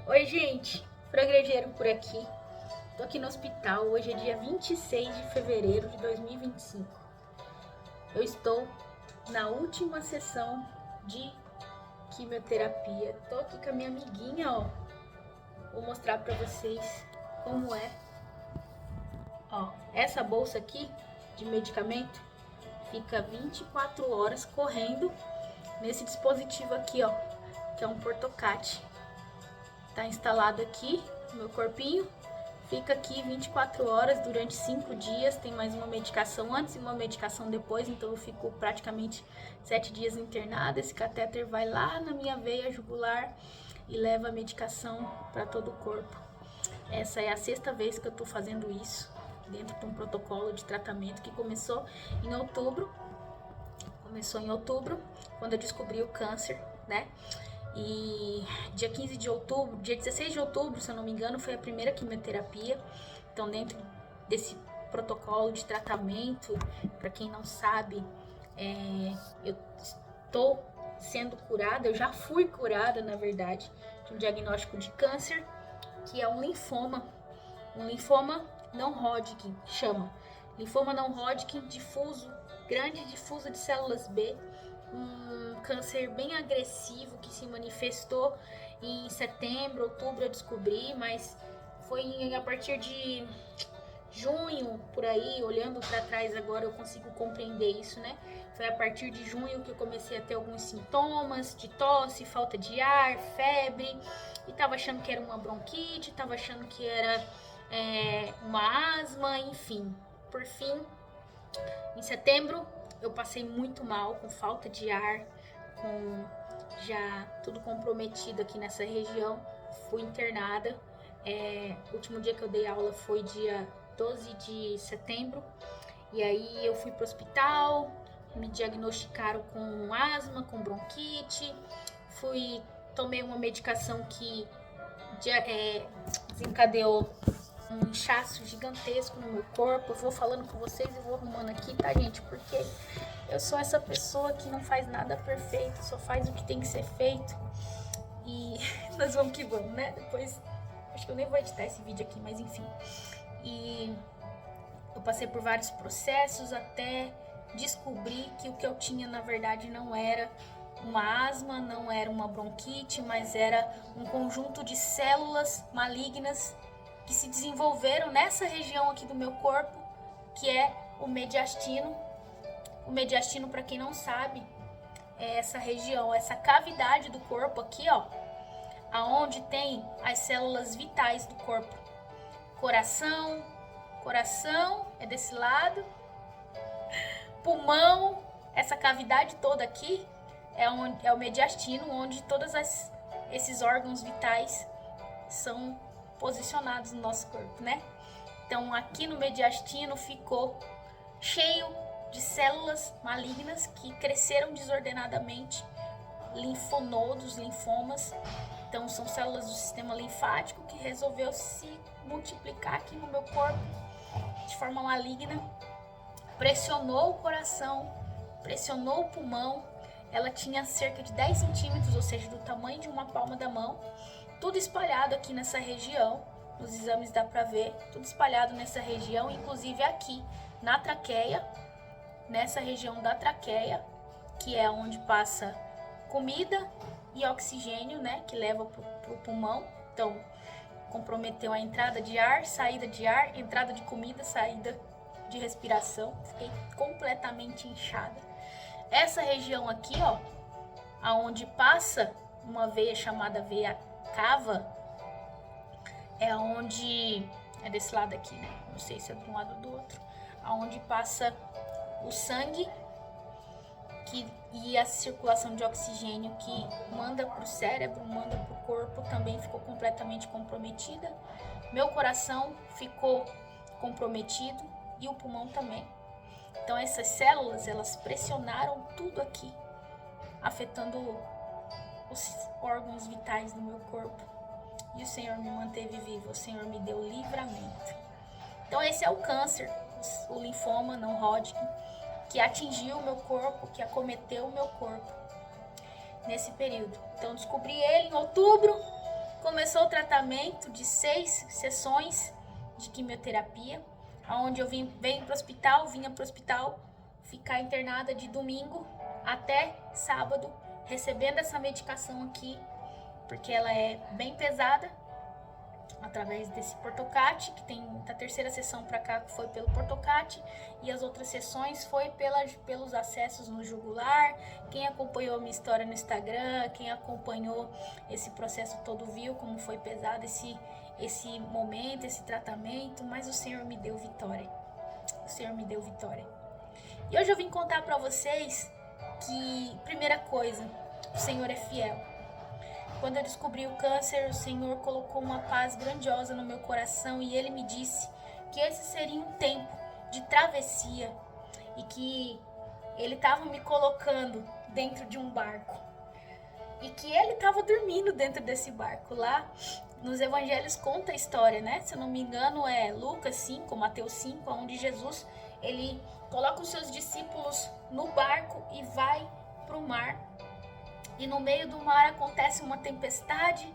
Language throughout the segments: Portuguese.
Oi, gente, Frangrejeiro por aqui. Tô aqui no hospital. Hoje é dia 26 de fevereiro de 2025. Eu estou na última sessão de quimioterapia. Tô aqui com a minha amiguinha, ó. Vou mostrar pra vocês como é. Ó, essa bolsa aqui de medicamento fica 24 horas correndo nesse dispositivo aqui, ó, que é um Portocat. Tá instalado aqui no meu corpinho, fica aqui 24 horas durante 5 dias, tem mais uma medicação antes e uma medicação depois, então eu fico praticamente 7 dias internada. Esse catéter vai lá na minha veia jugular e leva a medicação para todo o corpo. Essa é a 6ª vez que eu tô fazendo isso, dentro de um protocolo de tratamento que começou em outubro. Quando eu descobri o câncer, né? E dia 15 de outubro, dia 16 de outubro, se eu não me engano, foi a primeira quimioterapia. Então, dentro desse protocolo de tratamento, para quem não sabe, eu estou sendo curada, eu já fui curada, na verdade, de um diagnóstico de câncer, que é um linfoma não Hodgkin, chama. Linfoma não Hodgkin difuso, grande difuso de células B, um câncer bem agressivo que se manifestou em setembro, outubro eu descobri, mas foi a partir de junho, por aí, olhando para trás agora eu consigo compreender isso, né? Foi a partir de junho que eu comecei a ter alguns sintomas de tosse, falta de ar, febre, e tava achando que era uma bronquite, tava achando que era uma asma, enfim. Por fim, em setembro, eu passei muito mal, com falta de ar, com já tudo comprometido aqui nessa região. Fui internada. O último dia que eu dei aula foi dia 12 de setembro. E aí eu fui pro hospital, me diagnosticaram com asma, com bronquite. Tomei uma medicação que desencadeou um inchaço gigantesco no meu corpo. Eu vou falando com vocês e vou arrumando aqui, tá, gente? Porque eu sou essa pessoa que não faz nada perfeito, só faz o que tem que ser feito. E nós vamos que vamos, né? Depois, acho que eu nem vou editar esse vídeo aqui, mas enfim. E eu passei por vários processos até descobrir que o que eu tinha, na verdade, não era uma asma, não era uma bronquite, mas era um conjunto de células malignas que se desenvolveram nessa região aqui do meu corpo, que é o mediastino. O mediastino, para quem não sabe, é essa região, essa cavidade do corpo aqui, ó, aonde tem as células vitais do corpo. Coração é desse lado. Pulmão, essa cavidade toda aqui é o mediastino, onde todos esses órgãos vitais são posicionados no nosso corpo, né? Então aqui no mediastino ficou cheio de células malignas que cresceram desordenadamente, linfonodos, linfomas. Então são células do sistema linfático que resolveu se multiplicar aqui no meu corpo de forma maligna. Pressionou o coração, pressionou o pulmão. Ela tinha cerca de 10 centímetros, ou seja, do tamanho de uma palma da mão. Tudo espalhado aqui nessa região, nos exames dá pra ver, tudo espalhado nessa região, inclusive aqui na traqueia, nessa região da traqueia, que é onde passa comida e oxigênio, né, que leva pro pulmão. Então, comprometeu a entrada de ar, saída de ar, entrada de comida, saída de respiração. Fiquei completamente inchada. Essa região aqui, ó, aonde passa uma veia chamada veia cava, é onde é desse lado aqui, né? Não sei se é de um lado ou do outro, aonde passa o sangue e a circulação de oxigênio que manda pro cérebro, manda pro corpo, também ficou completamente comprometida. Meu coração ficou comprometido e o pulmão também. Então essas células, elas pressionaram tudo aqui, afetando os órgãos vitais do meu corpo. E o Senhor me manteve vivo, o Senhor me deu livramento. Então esse é o câncer, o linfoma não Hodgkin, que atingiu o meu corpo, que acometeu o meu corpo nesse período. Então descobri ele em outubro, Começou o tratamento de 6 sessões de quimioterapia, onde eu vinha para o hospital, ficar internada de domingo até sábado, recebendo essa medicação aqui, porque ela é bem pesada, através desse Portocat, que tem da terceira sessão para cá foi pelo Portocat, e as outras sessões foi pelos acessos no jugular. Quem acompanhou a minha história no Instagram, quem acompanhou esse processo todo viu como foi pesado esse momento, esse tratamento, mas o Senhor me deu vitória. O Senhor me deu vitória. E hoje eu vim contar para vocês que, primeira coisa, o Senhor é fiel. Quando eu descobri o câncer, o Senhor colocou uma paz grandiosa no meu coração e Ele me disse que esse seria um tempo de travessia e que Ele estava me colocando dentro de um barco e que Ele estava dormindo dentro desse barco. Lá nos evangelhos conta a história, né? Se eu não me engano é Lucas 5, Mateus 5, onde Jesus Ele coloca os seus discípulos no barco e vai para o mar. E no meio do mar acontece uma tempestade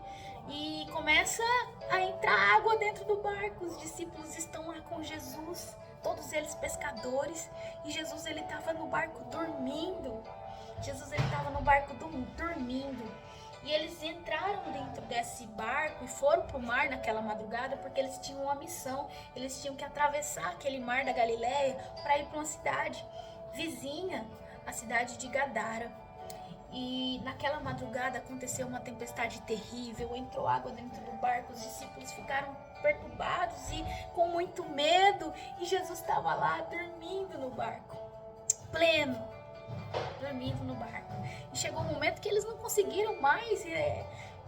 e começa a entrar água dentro do barco. Os discípulos estão lá com Jesus, todos eles pescadores, e Jesus ele estava no barco dormindo. Jesus ele estava no barco dormindo. E eles entraram dentro desse barco e foram para o mar naquela madrugada porque eles tinham uma missão. Eles tinham que atravessar aquele mar da Galileia para ir para uma cidade vizinha, a cidade de Gadara. E naquela madrugada aconteceu uma tempestade terrível, entrou água dentro do barco, os discípulos ficaram perturbados e com muito medo, e Jesus estava lá dormindo no barco, pleno, dormindo no barco. E chegou um momento que eles não conseguiram mais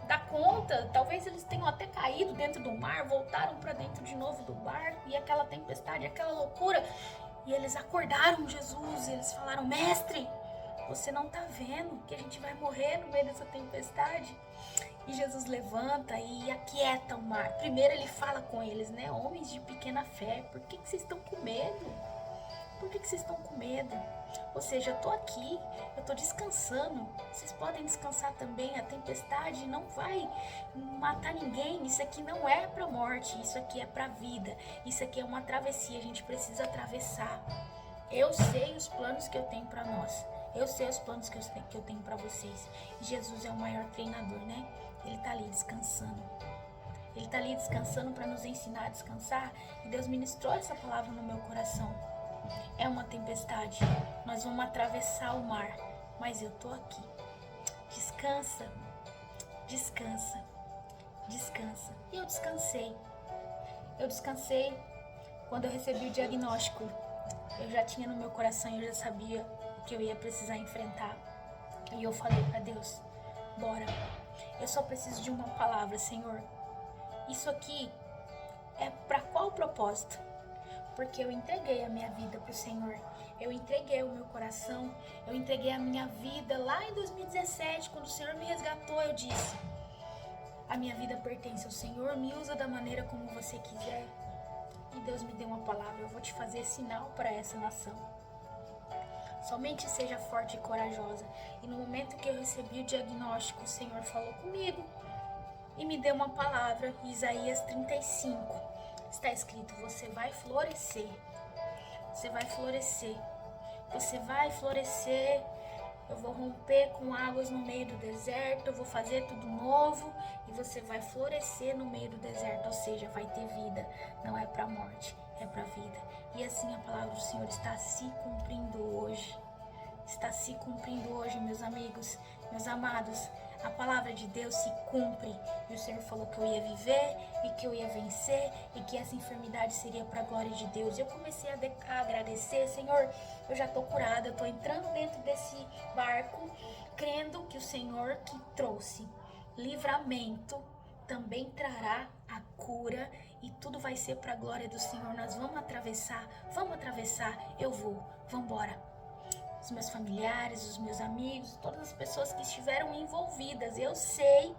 dar conta, talvez eles tenham até caído dentro do mar, voltaram para dentro de novo do barco, e aquela tempestade, aquela loucura, e eles acordaram Jesus, e eles falaram: mestre, você não tá vendo que a gente vai morrer no meio dessa tempestade? E Jesus levanta e aquieta o mar. Primeiro ele fala com eles, né? Homens de pequena fé, por que vocês estão com medo? Por que vocês estão com medo? Ou seja, eu tô aqui, eu tô descansando. Vocês podem descansar também. A tempestade não vai matar ninguém. Isso aqui não é pra morte, isso aqui é pra vida. Isso aqui é uma travessia, a gente precisa atravessar. Eu sei os planos que eu tenho pra nós. Eu sei os planos que eu tenho para vocês. E Jesus é o maior treinador, né? Ele tá ali descansando. Ele tá ali descansando para nos ensinar a descansar. E Deus ministrou essa palavra no meu coração. É uma tempestade. Nós vamos atravessar o mar. Mas eu tô aqui. Descansa. Descansa. Descansa. E eu descansei. Eu descansei quando eu recebi o diagnóstico. Eu já tinha no meu coração, eu já sabia que eu ia precisar enfrentar. E eu falei para Deus: bora, eu só preciso de uma palavra, Senhor. Isso aqui é para qual propósito? Porque eu entreguei a minha vida pro Senhor. Eu entreguei o meu coração, eu entreguei a minha vida lá em 2017, quando o Senhor me resgatou. Eu disse: a minha vida pertence ao Senhor, me usa da maneira como você quiser. E Deus me deu uma palavra: eu vou te fazer sinal para essa nação. Somente seja forte e corajosa. E no momento que eu recebi o diagnóstico, o Senhor falou comigo e me deu uma palavra. Isaías 35 está escrito: você vai florescer. Você vai florescer. Você vai florescer. Eu vou romper com águas no meio do deserto. Eu vou fazer tudo novo. E você vai florescer no meio do deserto. Ou seja, vai ter vida. Não é para a morte, é para a vida. E assim a palavra do Senhor está se cumprindo hoje. Está se cumprindo hoje, meus amigos, meus amados. A palavra de Deus se cumpre. E o Senhor falou que eu ia viver e que eu ia vencer e que essa enfermidade seria para a glória de Deus. Eu comecei a agradecer: Senhor, eu já estou curada, eu estou entrando dentro desse barco, crendo que o Senhor que trouxe livramento também trará a cura e tudo vai ser para a glória do Senhor. Nós vamos atravessar, eu vou, vamos embora. Os meus familiares, os meus amigos, todas as pessoas que estiveram envolvidas, eu sei,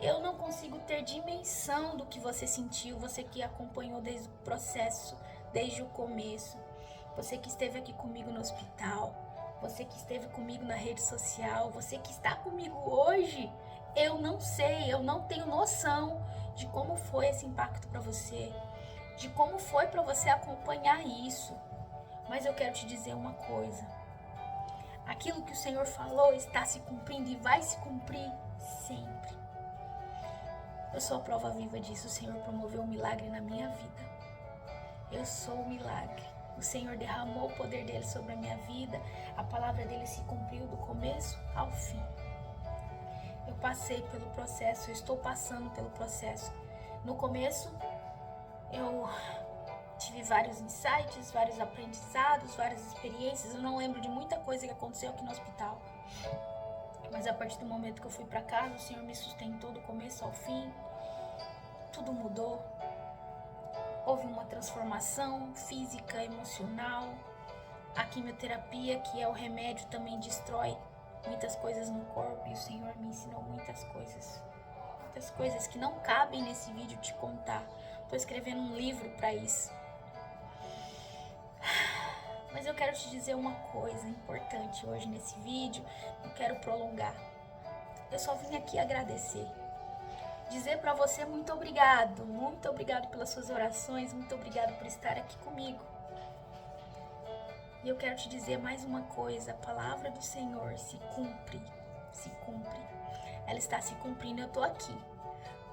eu não consigo ter dimensão do que você sentiu, você que acompanhou desde o processo, desde o começo, você que esteve aqui comigo no hospital, você que esteve comigo na rede social, você que está comigo hoje. Eu não sei, eu não tenho noção de como foi esse impacto para você, de como foi para você acompanhar isso. Mas eu quero te dizer uma coisa. Aquilo que o Senhor falou está se cumprindo e vai se cumprir sempre. Eu sou a prova viva disso. O Senhor promoveu um milagre na minha vida. Eu sou o milagre. O Senhor derramou o poder dele sobre a minha vida. A palavra dele se cumpriu do começo ao fim. Eu passei pelo processo, eu estou passando pelo processo. No começo, eu tive vários insights, vários aprendizados, várias experiências. Eu não lembro de muita coisa que aconteceu aqui no hospital. Mas a partir do momento que eu fui para casa, o Senhor me sustentou do começo ao fim. Tudo mudou. Houve uma transformação física, emocional. A quimioterapia, que é o remédio, também destrói muitas coisas no corpo. E o Senhor me ensinou muitas coisas. Muitas coisas que não cabem nesse vídeo te contar. Estou escrevendo um livro para isso. Mas eu quero te dizer uma coisa importante hoje nesse vídeo. Não quero prolongar. Eu só vim aqui agradecer. Dizer para você muito obrigado pelas suas orações, muito obrigado por estar aqui comigo. E eu quero te dizer mais uma coisa, a palavra do Senhor se cumpre, ela está se cumprindo, eu tô aqui.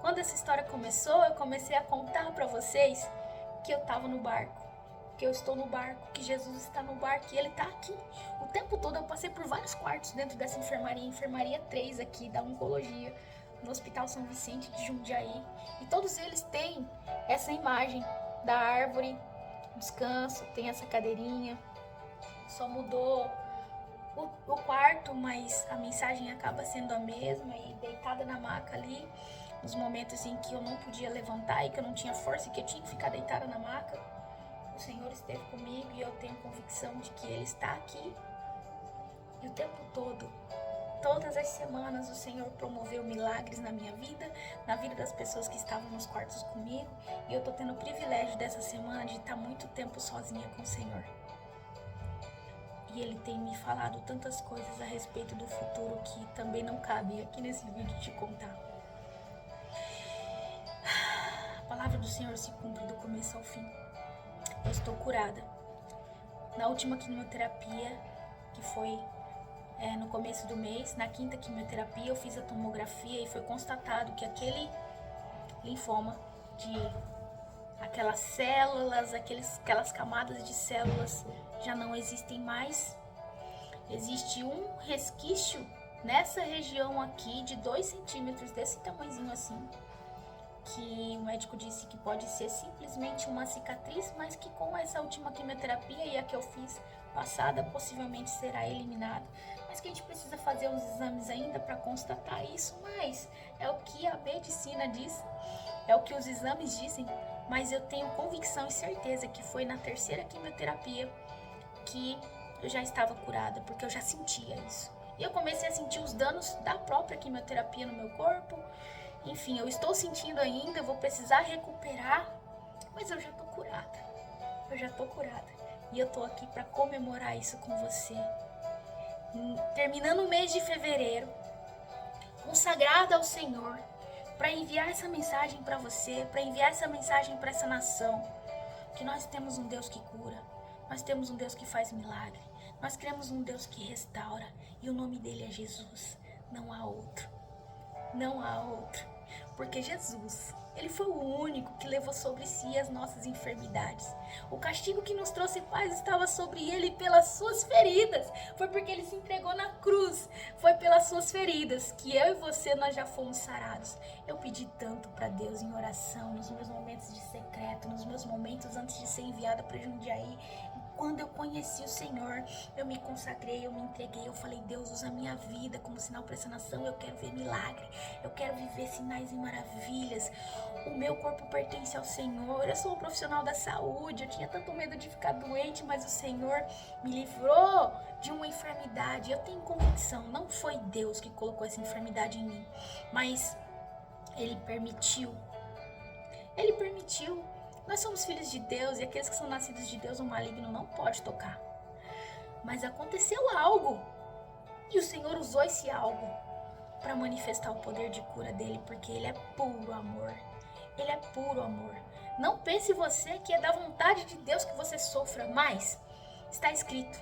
Quando essa história começou, eu comecei a contar para vocês que eu tava no barco, que eu estou no barco, que Jesus está no barco e ele tá aqui. O tempo todo eu passei por vários quartos dentro dessa enfermaria 3 aqui, da oncologia, no Hospital São Vicente de Jundiaí, e todos eles têm essa imagem da árvore, descanso, tem essa cadeirinha, só mudou o quarto, mas a mensagem acaba sendo a mesma, e deitada na maca ali, nos momentos em que eu não podia levantar e que eu não tinha força e que eu tinha que ficar deitada na maca, o Senhor esteve comigo e eu tenho convicção de que Ele está aqui, e o tempo todo, todas as semanas, o Senhor promoveu milagres na minha vida, na vida das pessoas que estavam nos quartos comigo. E eu tô tendo o privilégio dessa semana de estar muito tempo sozinha com o Senhor. E Ele tem me falado tantas coisas a respeito do futuro que também não cabe aqui nesse vídeo te contar. A palavra do Senhor se cumpre do começo ao fim. Eu estou curada. Na última quimioterapia, que foi no começo do mês, na 5ª quimioterapia, eu fiz a tomografia e foi constatado que aquele linfoma, aquelas células, aquelas camadas de células já não existem mais. Existe um resquício nessa região aqui de 2 centímetros, desse tamanhozinho assim, que o médico disse que pode ser simplesmente uma cicatriz, mas que com essa última quimioterapia e a que eu fiz passada, possivelmente será eliminada. Mas que a gente precisa fazer uns exames ainda para constatar isso, mas é o que a medicina diz, é o que os exames dizem, mas eu tenho convicção e certeza que foi na 3ª quimioterapia que eu já estava curada, porque eu já sentia isso. E eu comecei a sentir os danos da própria quimioterapia no meu corpo. Enfim, eu estou sentindo ainda, eu vou precisar recuperar, mas eu já tô curada. E eu tô aqui para comemorar isso com você. Terminando o mês de fevereiro, consagrada ao Senhor, para enviar essa mensagem para você, para enviar essa mensagem para essa nação, que nós temos um Deus que cura, nós temos um Deus que faz milagre, nós cremos um Deus que restaura, e o nome dele é Jesus, não há outro, porque Jesus, ele foi o único que levou sobre si as nossas enfermidades. O castigo que nos trouxe paz estava sobre ele pelas suas feridas. Foi porque ele se entregou na cruz. Foi pelas suas feridas que eu e você nós já fomos sarados. Eu pedi tanto para Deus em oração, nos meus momentos de secreto, nos meus momentos antes de ser enviada para Jundiaí. Quando eu conheci o Senhor, eu me consagrei, eu me entreguei, eu falei, Deus, usa a minha vida como sinal para essa nação, eu quero ver milagre, eu quero viver sinais e maravilhas, o meu corpo pertence ao Senhor, eu sou um profissional da saúde, eu tinha tanto medo de ficar doente, mas o Senhor me livrou de uma enfermidade. Eu tenho convicção, não foi Deus que colocou essa enfermidade em mim, mas Ele permitiu. Nós somos filhos de Deus e aqueles que são nascidos de Deus, o maligno não pode tocar. Mas aconteceu algo e o Senhor usou esse algo para manifestar o poder de cura dele, porque ele é puro amor. Ele é puro amor. Não pense você que é da vontade de Deus que você sofra, mas está escrito: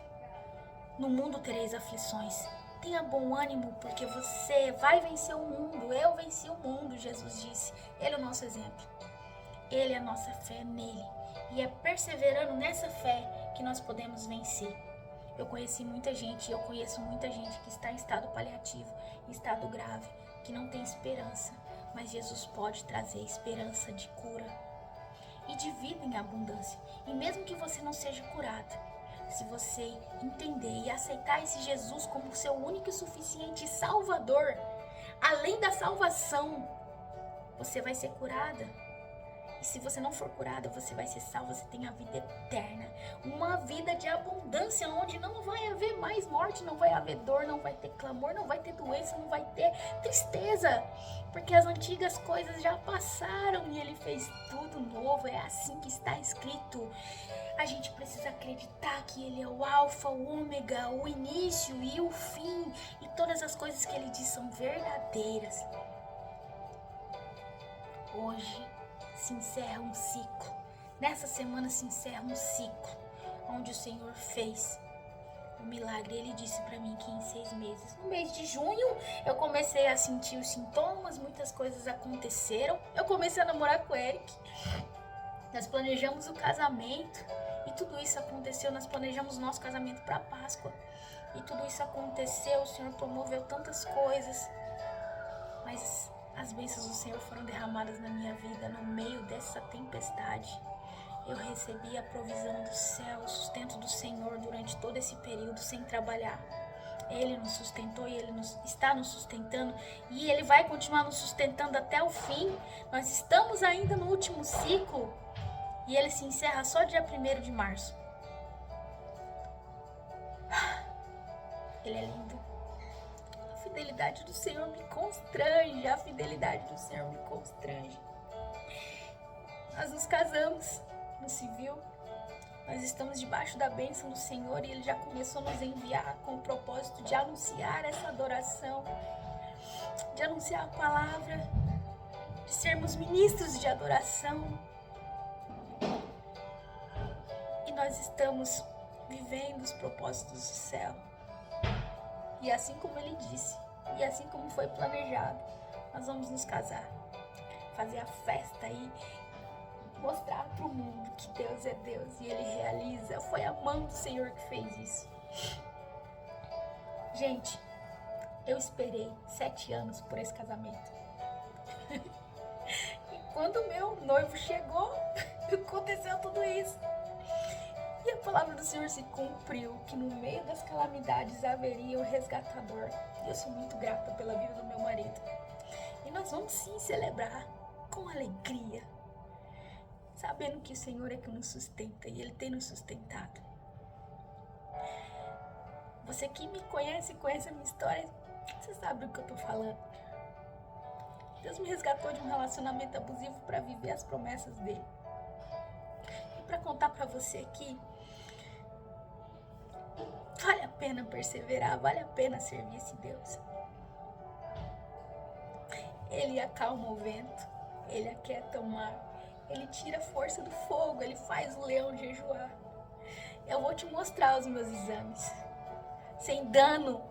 no mundo tereis aflições. Tenha bom ânimo, porque você vai vencer o mundo. Eu venci o mundo, Jesus disse. Ele é o nosso exemplo. Ele é a nossa fé nele. E é perseverando nessa fé que nós podemos vencer. Eu conheço muita gente que está em estado paliativo, em estado grave, que não tem esperança. Mas Jesus pode trazer esperança de cura e de vida em abundância. E mesmo que você não seja curado, se você entender e aceitar esse Jesus como seu único e suficiente Salvador, além da salvação, você vai ser curada. E se você não for curada, você vai ser salva, você tem a vida eterna. Uma vida de abundância, onde não vai haver mais morte, não vai haver dor, não vai ter clamor, não vai ter doença, não vai ter tristeza. Porque as antigas coisas já passaram e ele fez tudo novo. É assim que está escrito. A gente precisa acreditar que ele é o alfa, o ômega, o início e o fim. E todas as coisas que ele diz são verdadeiras. Hoje se encerra um ciclo. Nessa semana se encerra um ciclo, onde o Senhor fez um milagre. Ele disse pra mim que em 6 meses, no mês de junho, eu comecei a sentir os sintomas, muitas coisas aconteceram. Eu comecei a namorar com o Eric, nós planejamos o casamento, e tudo isso aconteceu. Nós planejamos o nosso casamento para Páscoa, e tudo isso aconteceu. O Senhor promoveu tantas coisas, mas as bênçãos do Senhor foram derramadas na minha vida. No meio dessa tempestade, eu recebi a provisão do céu, o sustento do Senhor durante todo esse período sem trabalhar. Ele nos sustentou e Ele está nos sustentando, e Ele vai continuar nos sustentando até o fim. Nós estamos ainda no último ciclo, e ele se encerra só dia 1º de março. Ele é lindo. A fidelidade do Senhor me constrange. A fidelidade do Senhor me constrange. Nós nos casamos no civil. Nós estamos debaixo da bênção do Senhor, e Ele já começou a nos enviar com o propósito de anunciar essa adoração, de anunciar a palavra, de sermos ministros de adoração. E nós estamos vivendo os propósitos do céu. E assim como Ele disse, e assim como foi planejado, nós vamos nos casar, fazer a festa e mostrar para o mundo que Deus é Deus e Ele realiza. Foi a mão do Senhor que fez isso. Gente, eu esperei 7 anos por esse casamento. E quando o meu noivo chegou, aconteceu tudo isso. E a palavra do Senhor se cumpriu, que no meio das calamidades haveria o resgatador. E eu sou muito grata pela vida do meu marido. E nós vamos sim celebrar com alegria, sabendo que o Senhor é que nos sustenta, e Ele tem nos sustentado. Você que me conhece a minha história, você sabe do que eu tô falando. Deus me resgatou de um relacionamento abusivo para viver as promessas dele. E para contar para você aqui, vale a pena perseverar, vale a pena servir esse Deus. Ele acalma o vento, Ele aquieta o mar, Ele tira a força do fogo, Ele faz o leão jejuar. Eu vou te mostrar os meus exames. Sem dano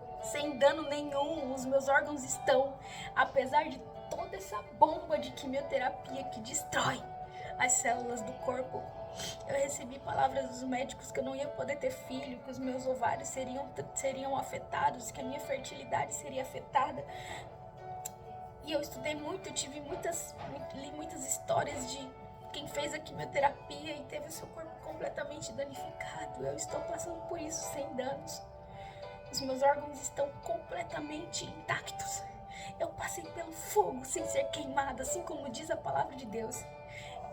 nenhum, os meus órgãos estão, apesar de toda essa bomba de quimioterapia que destrói as células do corpo. Eu recebi palavras dos médicos que eu não ia poder ter filho, que os meus ovários seriam afetados, que a minha fertilidade seria afetada. E eu estudei muito, li muitas histórias de quem fez a quimioterapia e teve o seu corpo completamente danificado. Eu estou passando por isso sem danos. Os meus órgãos estão completamente intactos. Eu passei pelo fogo sem ser queimada, assim como diz a palavra de Deus.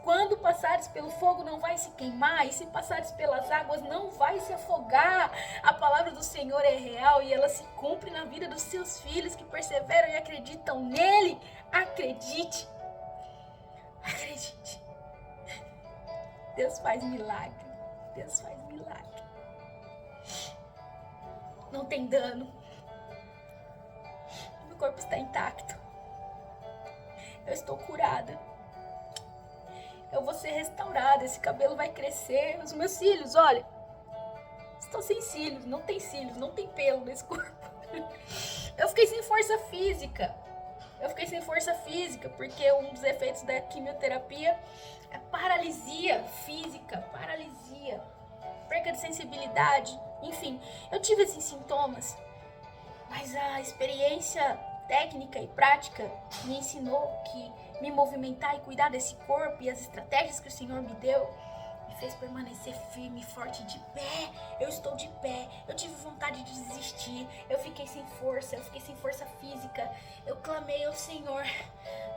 Quando passares pelo fogo não vai se queimar, e se passares pelas águas não vai se afogar. A palavra do Senhor é real e ela se cumpre na vida dos seus filhos que perseveram e acreditam nele. Acredite. Acredite. Deus faz milagre. Deus faz milagre. Não tem dano. corpo está intacto. Eu estou curada. Eu vou ser restaurada, esse cabelo vai crescer. Os meus cílios, olha, estou sem cílios, não tem pelo nesse corpo. Eu fiquei sem força física. Porque um dos efeitos da quimioterapia é paralisia física, perca de sensibilidade, enfim. Eu tive esses sintomas, mas a experiência técnica e prática me ensinou que me movimentar e cuidar desse corpo e as estratégias que o Senhor me deu me fez permanecer firme e forte de pé. Eu estou de pé. Eu tive vontade de desistir. Eu fiquei sem força física. Eu clamei ao Senhor,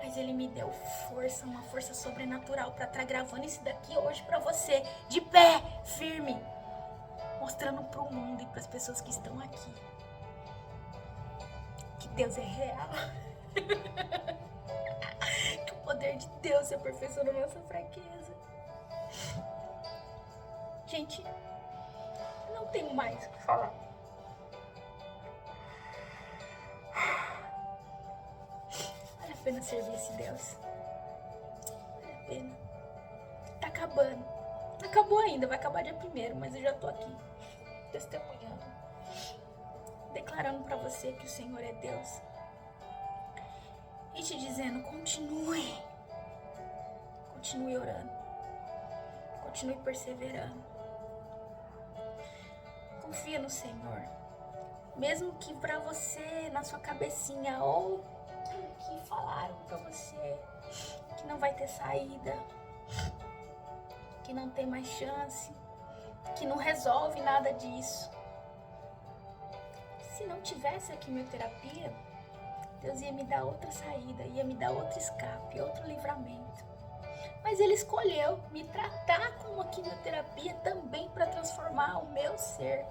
mas Ele me deu força, uma força sobrenatural para estar gravando isso daqui hoje para você, de pé, firme, mostrando para o mundo e para as pessoas que estão aqui que Deus é real. Que o poder de Deus se aperfeiçoa na nossa fraqueza. Gente, não tenho mais o que falar. Vale a pena servir esse Deus. Vale a pena. Tá acabando. Não acabou ainda, vai acabar dia 1º, mas eu já tô aqui testemunhando, declarando pra você que o Senhor é Deus. E te dizendo, continue orando. Continue perseverando. Confia no Senhor. Mesmo que pra você, na sua cabecinha, ou que falaram pra você que não vai ter saída, que não tem mais chance, que não resolve nada disso. Se não tivesse a quimioterapia, Deus ia me dar outra saída, ia me dar outro escape, outro livramento. Mas Ele escolheu me tratar com uma quimioterapia também para transformar o meu ser.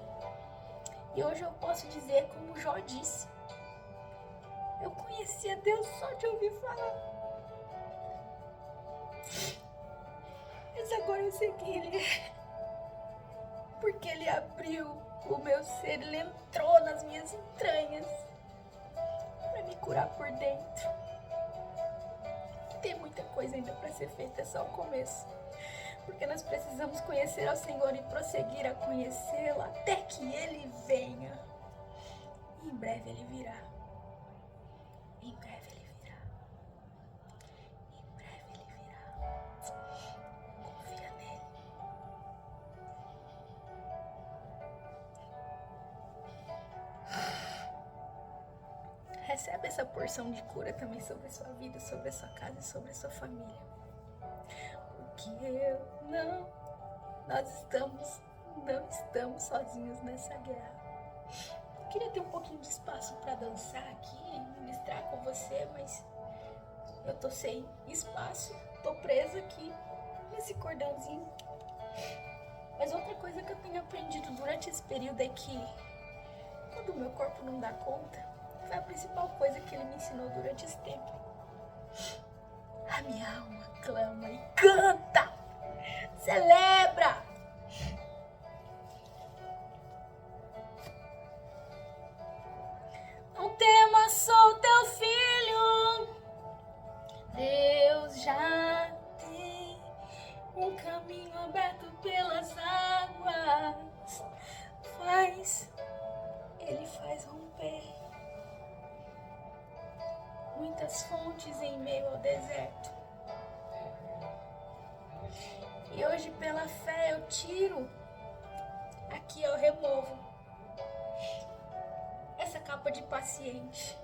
E hoje eu posso dizer, como Jó disse, eu conhecia Deus só de ouvir falar. Mas agora eu sei quem Ele é. Porque Ele abriu o meu ser, Ele entrou nas minhas entranhas para me curar por dentro. Tem muita coisa ainda para ser feita, é só o começo. Porque nós precisamos conhecer ao Senhor e prosseguir a conhecê-lo até que Ele venha. E em breve Ele virá. Em breve Ele virá. Em breve Ele virá. Confia nele. Recebe essa porção de cura também sobre a sua vida, sobre a sua casa e sobre a sua família. Porque nós não estamos sozinhos nessa guerra. Eu queria ter um pouquinho de espaço para dançar aqui e ministrar com você, mas eu tô sem espaço, tô presa aqui nesse cordãozinho. Mas outra coisa que eu tenho aprendido durante esse período é que quando o meu corpo não dá conta, foi a principal coisa que Ele me ensinou durante esse tempo. A minha alma clama e canta, celebra. Não temas, sou teu filho. Deus já tem um caminho aberto pelas águas. Ele faz romper muitas fontes em meio ao deserto. E hoje, pela fé, eu tiro, aqui eu removo essa capa de paciente.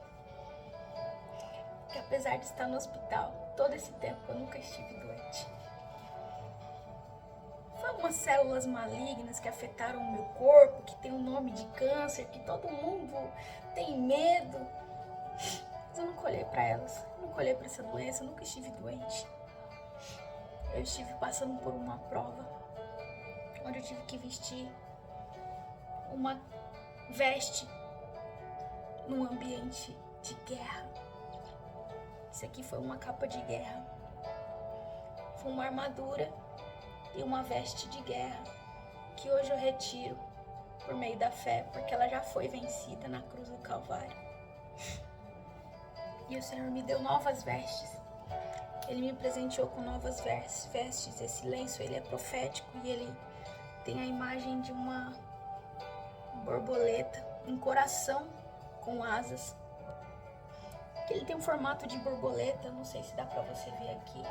Que apesar de estar no hospital todo esse tempo, eu nunca estive doente. Foi umas células malignas que afetaram o meu corpo, que tem o nome de câncer, que todo mundo tem medo. Mas eu nunca olhei para elas, nunca olhei para essa doença, eu nunca estive doente. Eu estive passando por uma prova, onde eu tive que vestir uma veste num ambiente de guerra. Isso aqui foi uma capa de guerra. Foi uma armadura e uma veste de guerra que hoje eu retiro por meio da fé, porque ela já foi vencida na cruz do Calvário. E o Senhor me deu novas vestes. Ele me presenteou com novas vestes. Esse lenço, ele é profético e ele tem a imagem de uma borboleta, um coração com asas. Ele tem um formato de borboleta, não sei se dá pra você ver aqui.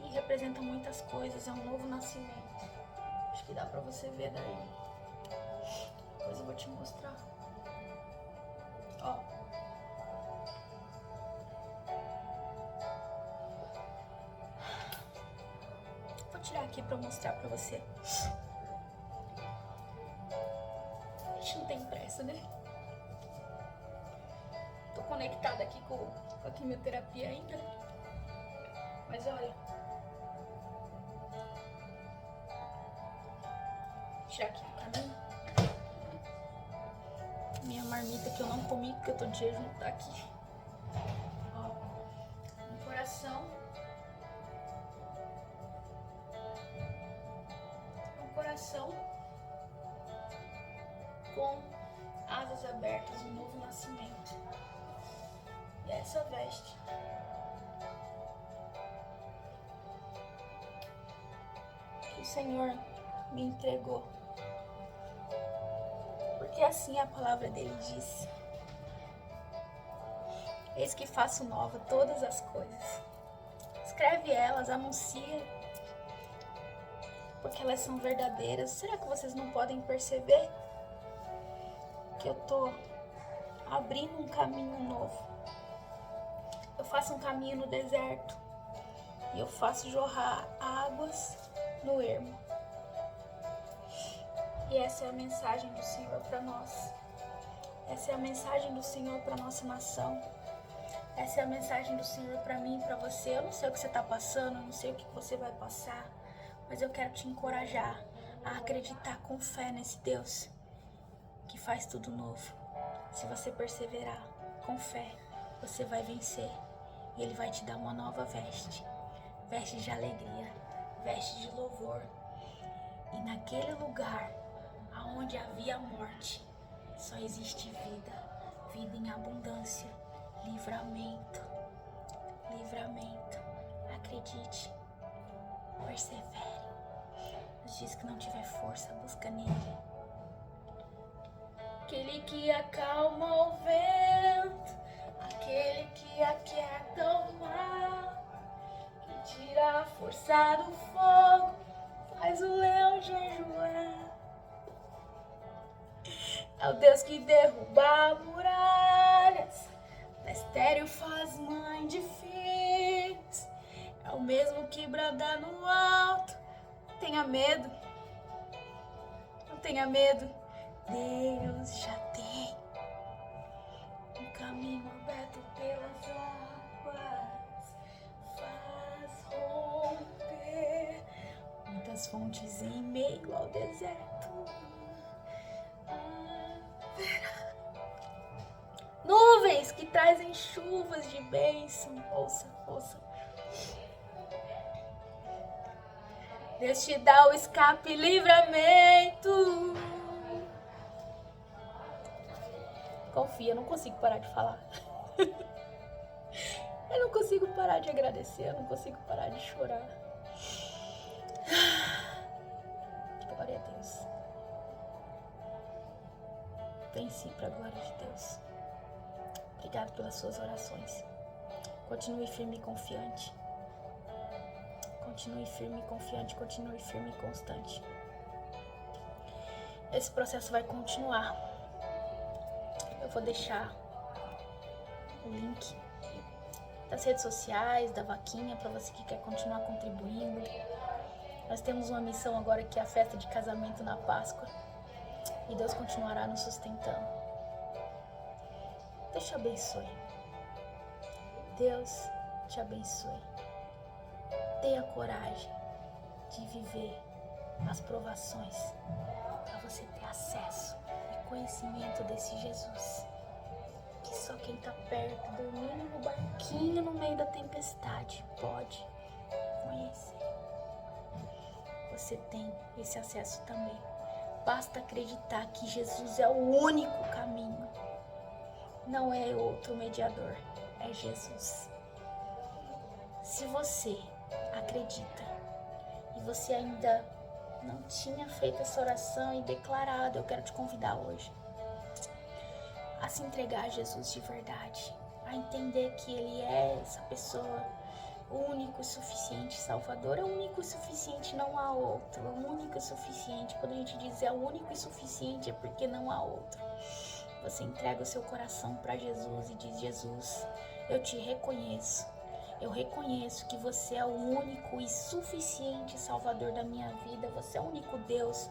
E representa muitas coisas, é um novo nascimento. Acho que dá pra você ver daí. Depois eu vou te mostrar. Ó. Vou tirar aqui pra mostrar pra você. A gente não tem pressa, né? Tô conectada aqui com a quimioterapia ainda. Mas olha. Vou tirar aqui do caminho. Minha marmita que eu não comi porque eu tô de jejum tá aqui. Ó. Um coração. Um coração com asas abertas, um novo nascimento. E essa veste que o Senhor me entregou, porque assim a palavra dele disse: eis que faço nova todas as coisas. Escreve elas, anuncia, porque elas são verdadeiras. Será que vocês não podem perceber que eu tô abrindo um caminho novo? Eu faço um caminho no deserto e eu faço jorrar águas no ermo. E essa é a mensagem do Senhor para nós. Essa é a mensagem do Senhor para nossa nação. Essa é a mensagem do Senhor para mim e para você. Eu não sei o que você está passando, eu não sei o que você vai passar, mas eu quero te encorajar a acreditar com fé nesse Deus que faz tudo novo. Se você perseverar com fé, você vai vencer. E Ele vai te dar uma nova veste. Veste de alegria, veste de louvor. E naquele lugar onde havia morte, só existe vida. Vida em abundância. Livramento. Livramento. Acredite. Persevere. Nos dias que não tiver força, busca nele. Aquele que acalma o vento, aquele que aquieta o mar, que tira a força do fogo, faz o leão jejuar. É o Deus que derruba muralhas, da estéril faz mãe de filhos. É o mesmo que brada no alto. Não tenha medo, não tenha medo. Deus já tem um caminho aberto pelas águas, faz romper muitas fontes em meio ao deserto. Nuvens que trazem chuvas de bênção. Ouça, ouça. Deus te dá o escape e livramento. Confia, eu não consigo parar de falar. Eu não consigo parar de agradecer, eu não consigo parar de chorar. Glória a Deus. Venci para a glória de Deus. Obrigado pelas suas orações. Continue firme e confiante. Continue firme e confiante, continue firme e constante. Esse processo vai continuar. Eu vou deixar o link das redes sociais, da vaquinha, para você que quer continuar contribuindo. Nós temos uma missão agora que é a festa de casamento na Páscoa. E Deus continuará nos sustentando. Deus te abençoe. Deus te abençoe. Tenha coragem de viver as provações para você ter acesso e conhecimento desse Jesus. Que só quem está perto, dormindo no barquinho no meio da tempestade, pode conhecer. Você tem esse acesso também. Basta acreditar que Jesus é o único caminho. não é outro mediador, é Jesus. Se você acredita e você ainda não tinha feito essa oração e declarado, eu quero te convidar hoje a se entregar a Jesus de verdade, a entender que Ele é essa pessoa, o único e suficiente Salvador. É o único e suficiente, não há outro. É o único e suficiente. Quando a gente diz é o único e suficiente, é porque não há outro. Você entrega o seu coração para Jesus e diz: Jesus, eu te reconheço. Eu reconheço que você é o único e suficiente Salvador da minha vida. Você é o único Deus.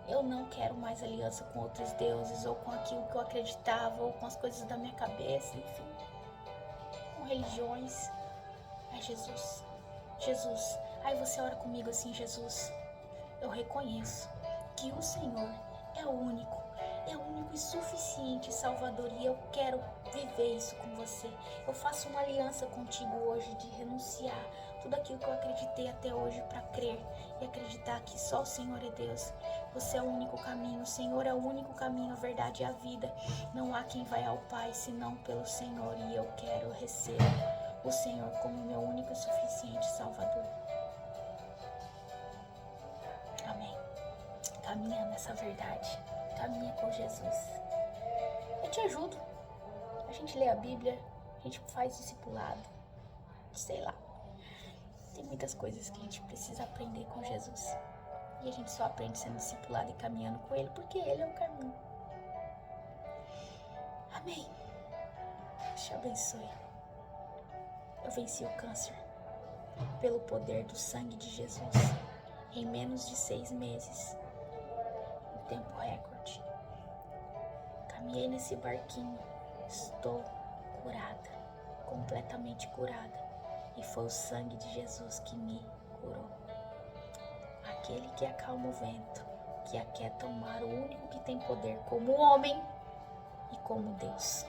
Eu não quero mais aliança com outros deuses, ou com aquilo que eu acreditava, ou com as coisas da minha cabeça, enfim, com religiões. É Jesus. Jesus. Aí você ora comigo assim: Jesus, eu reconheço que o Senhor é o único e suficiente Salvador, e eu quero viver isso com você. Eu faço uma aliança contigo hoje de renunciar tudo aquilo que eu acreditei até hoje para crer e acreditar que só o Senhor é Deus. Você é o único caminho, o Senhor é o único caminho, a verdade e a vida. Não há quem vai ao Pai senão pelo Senhor, e eu quero receber o Senhor como meu único e suficiente Salvador. Amém. Caminha nessa verdade. Caminha com Jesus. Eu te ajudo. A gente lê a Bíblia, a gente faz discipulado, sei lá. Tem muitas coisas que a gente precisa aprender com Jesus. E a gente só aprende sendo discipulado e caminhando com Ele, porque Ele é o caminho. Amém. Deus te abençoe. Eu venci o câncer pelo poder do sangue de Jesus em menos de 6 meses, em tempo recorde. Caminhei nesse barquinho, estou curada, completamente curada, e foi o sangue de Jesus que me curou. Aquele que acalma o vento, que aquieta o mar, o único que tem poder como homem e como Deus.